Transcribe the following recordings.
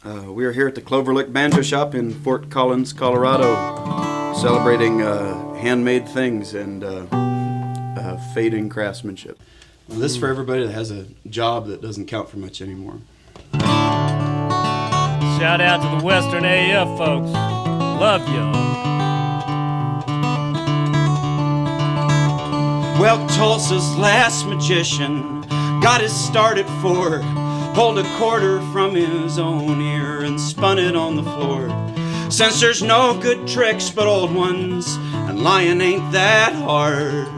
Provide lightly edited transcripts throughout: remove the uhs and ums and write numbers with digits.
We are here at the Cloverlick Banjo Shop in Fort Collins, Colorado, celebrating handmade things and fading craftsmanship. Well, this is for everybody that has a job that doesn't count for much anymore. Shout out to the Western AF folks. Love y'all. Well, Tulsa's last magician got his start at 4. Pulled a quarter from his own ear and spun it on the floor. Since there's no good tricks but old ones, and lying ain't that hard,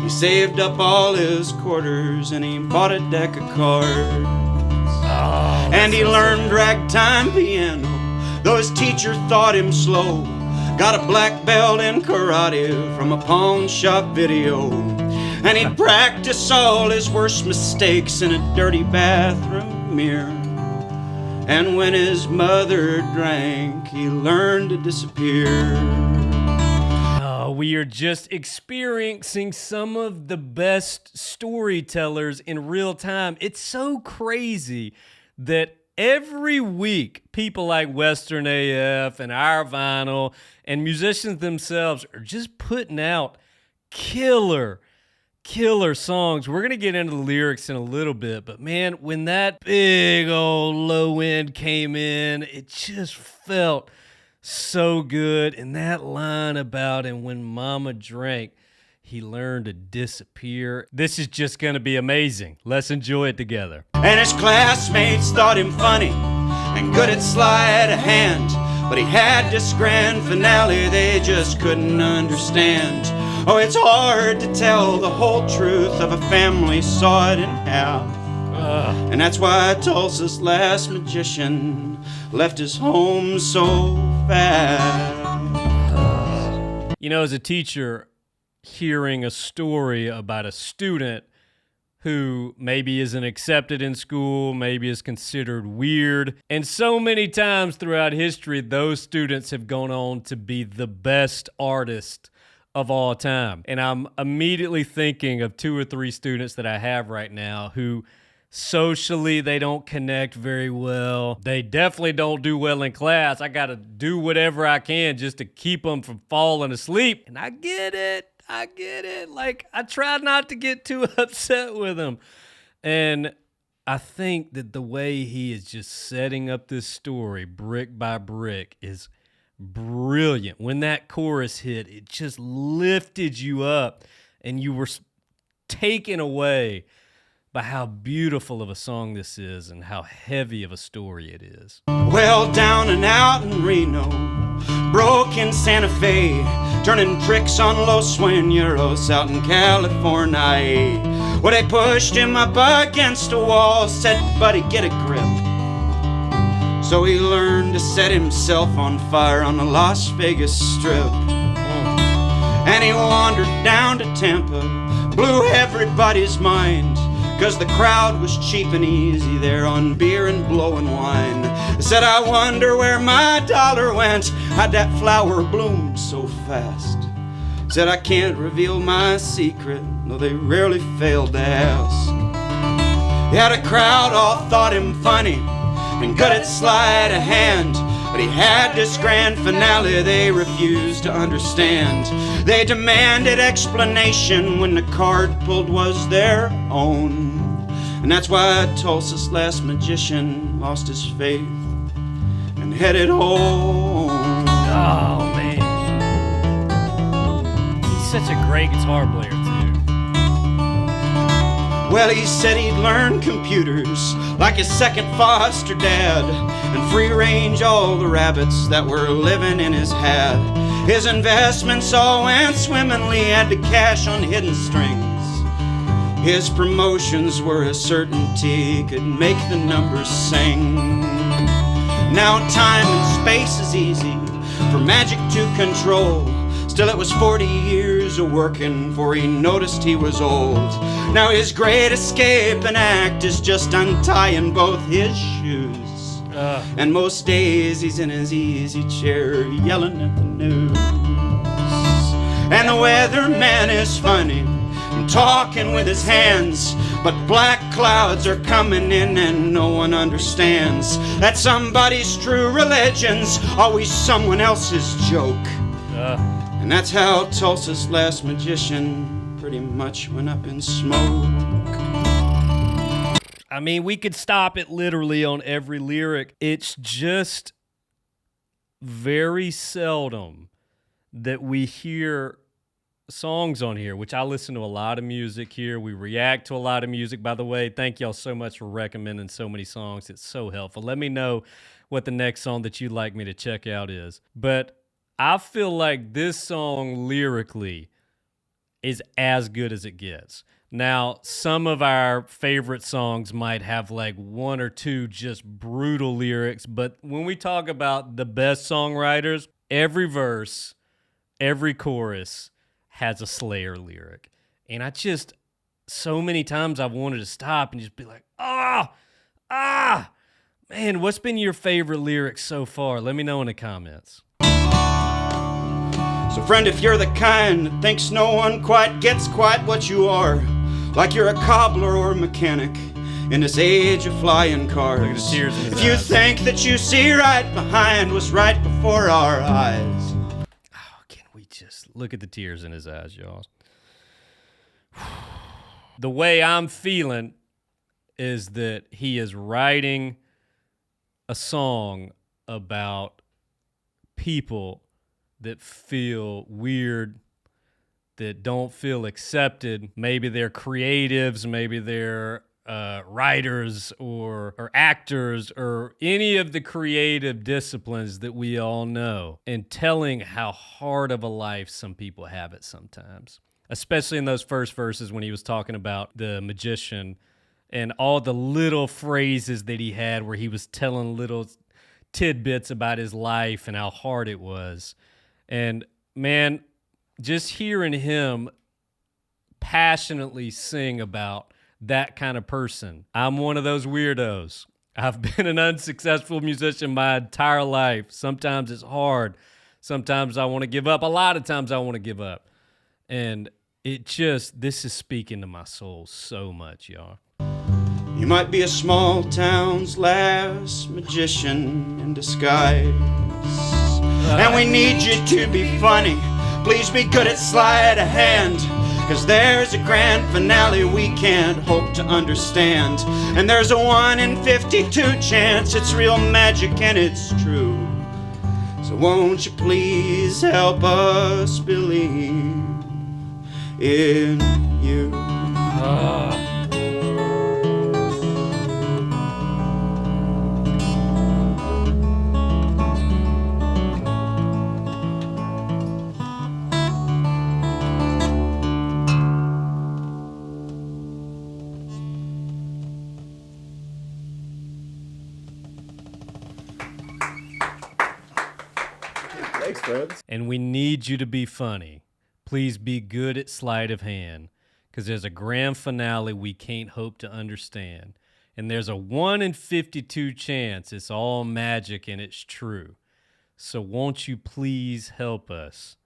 he saved up all his quarters and he bought a deck of cards. And he learned ragtime piano, though his teacher thought him slow. Got a black belt in karate from a pawn shop video. And he'd practice all his worst mistakes in a dirty bathroom mirror. And when his mother drank, he learned to disappear. We are just experiencing some of the best storytellers in real time. It's so crazy that every week people like Western AF and Our Vinyl and musicians themselves are just putting out killer songs. We're going to get into the lyrics in a little bit, but man, when that big old low end came in, it just felt so good. And that line about, and when mama drank, he learned to disappear. This is just going to be amazing. Let's enjoy it together. And his classmates thought him funny and good at sleight of hand, but he had this grand finale they just couldn't understand. Oh, it's hard to tell the whole truth of a family sawed in half. And that's why Tulsa's last magician left his home so fast. You know, as a teacher, hearing a story about a student who maybe isn't accepted in school, maybe is considered weird, and so many times throughout history, those students have gone on to be the best artists of all time. And I'm immediately thinking of 2 or 3 students that I have right now who socially they don't connect very well. They definitely don't do well in class. I got to do whatever I can just to keep them from falling asleep. And I get it. Like, I try not to get too upset with them. And I think that the way he is just setting up this story brick by brick is brilliant. When that chorus hit, it just lifted you up and you were taken away by how beautiful of a song this is and how heavy of a story it is. Well, down and out in Reno, broke in Santa Fe, turning tricks on Los Sueños out in California. Well, they pushed him up against a wall, said, buddy, get a grip. So he learned to set himself on fire on the Las Vegas Strip. And he wandered down to Tampa, blew everybody's mind, 'cause the crowd was cheap and easy there on beer and blowing wine. Said, I wonder where my dollar went, how'd that flower bloom so fast? Said, I can't reveal my secret, though they rarely failed to ask. He had a crowd all thought him funny and good at sleight of hand, but he had this grand finale they refused to understand. They demanded explanation when the card pulled was their own. And that's why Tulsa's last magician lost his faith and headed home. Oh, man. He's such a great guitar player, too. Well, he said he'd learn computers like his second foster dad and free range all the rabbits that were living in his hat. His investments all went swimmingly, had to cash on hidden strings. His promotions were a certainty, could make the numbers sing. Now time and space is easy for magic to control. Still it was 40 years of working before he noticed he was old. Now his great escape and act is just untying both his shoes. And most days he's in his easy chair yelling at the news. And the weatherman is funny and talking with his hands, But black clouds are coming in and no one understands that somebody's true religion's always someone else's joke. And that's how Tulsa's last magician pretty much went up in smoke. I mean, we could stop it literally on every lyric. It's just very seldom that we hear songs on here, which I listen to a lot of music here. We react to a lot of music. By the way, thank y'all so much for recommending so many songs. It's so helpful. Let me know what the next song that you'd like me to check out is. But I feel like this song lyrically is as good as it gets. Now, some of our favorite songs might have like one or two just brutal lyrics, but when we talk about the best songwriters, every verse, every chorus has a Slayer lyric. And I just, so many times I've wanted to stop and just be like, man, what's been your favorite lyric so far? Let me know in the comments. So friend, if you're the kind that thinks no one quite gets quite what you are, like you're a cobbler or a mechanic in this age of flying cars, Look at the tears in his if you eyes. think that you see right behind what's right before our eyes. Oh, can we just look at the tears in his eyes, y'all? The way I'm feeling is that he is writing a song about people that feel weird, that don't feel accepted. Maybe they're creatives, maybe they're writers or actors or any of the creative disciplines that we all know, and telling how hard of a life some people have it sometimes, especially in those first verses when he was talking about the magician and all the little phrases that he had where he was telling little tidbits about his life and how hard it was. And man, just hearing him passionately sing about that kind of person. I'm one of those weirdos. I've been an unsuccessful musician my entire life. Sometimes it's hard. Sometimes I want to give up. A lot of times I want to give up. And this is speaking to my soul so much, y'all. You might be a small town's last magician in disguise, and we need you to be funny. Please be good at sleight of hand, 'cause there's a grand finale we can't hope to understand. And there's a 1 in 52 chance it's real magic and it's true. So won't you please help us believe in you? Thanks, friends. And we need you to be funny. Please be good at sleight of hand, because there's a grand finale we can't hope to understand. And there's a 1 in 52 chance it's all magic and it's true. So won't you please help us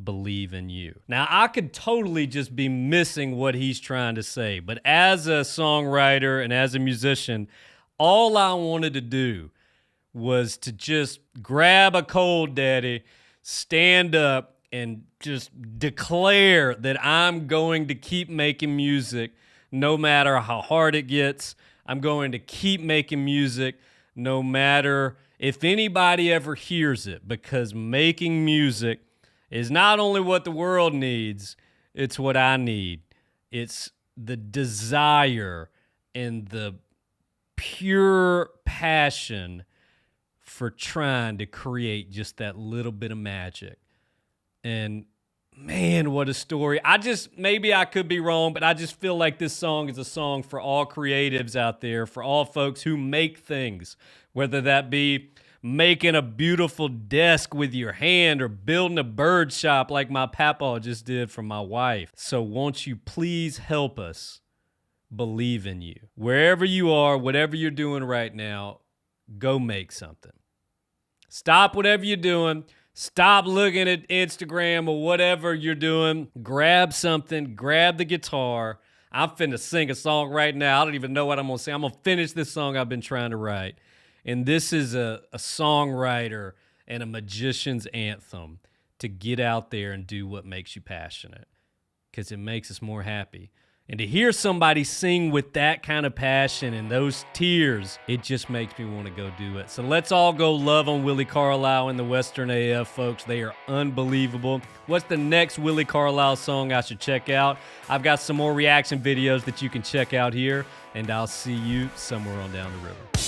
believe in you? Now, I could totally just be missing what he's trying to say, but as a songwriter and as a musician, all I wanted to do was to just grab a cold daddy, stand up, and just declare that I'm going to keep making music no matter how hard it gets. I'm going to keep making music no matter if anybody ever hears it, because making music is not only what the world needs, it's what I need. It's the desire and the pure passion for trying to create just that little bit of magic. And man, what a story. Maybe I could be wrong, but I just feel like this song is a song for all creatives out there, for all folks who make things, whether that be making a beautiful desk with your hand or building a bird shop like my papa just did for my wife. So won't you please help us believe in you? Wherever you are, whatever you're doing right now, go make something. Stop whatever you're doing. Stop looking at Instagram or whatever you're doing. Grab something, grab the guitar, I'm finna sing a song right now. I don't even know what I'm gonna sing. I'm gonna finish this song I've been trying to write. And this is a songwriter and a magician's anthem to get out there and do what makes you passionate, because it makes us more happy. And to hear somebody sing with that kind of passion and those tears, it just makes me want to go do it. So let's all go love on Willi Carlisle and the Western AF, folks. They are unbelievable. What's the next Willi Carlisle song I should check out? I've got some more reaction videos that you can check out here, and I'll see you somewhere on down the river.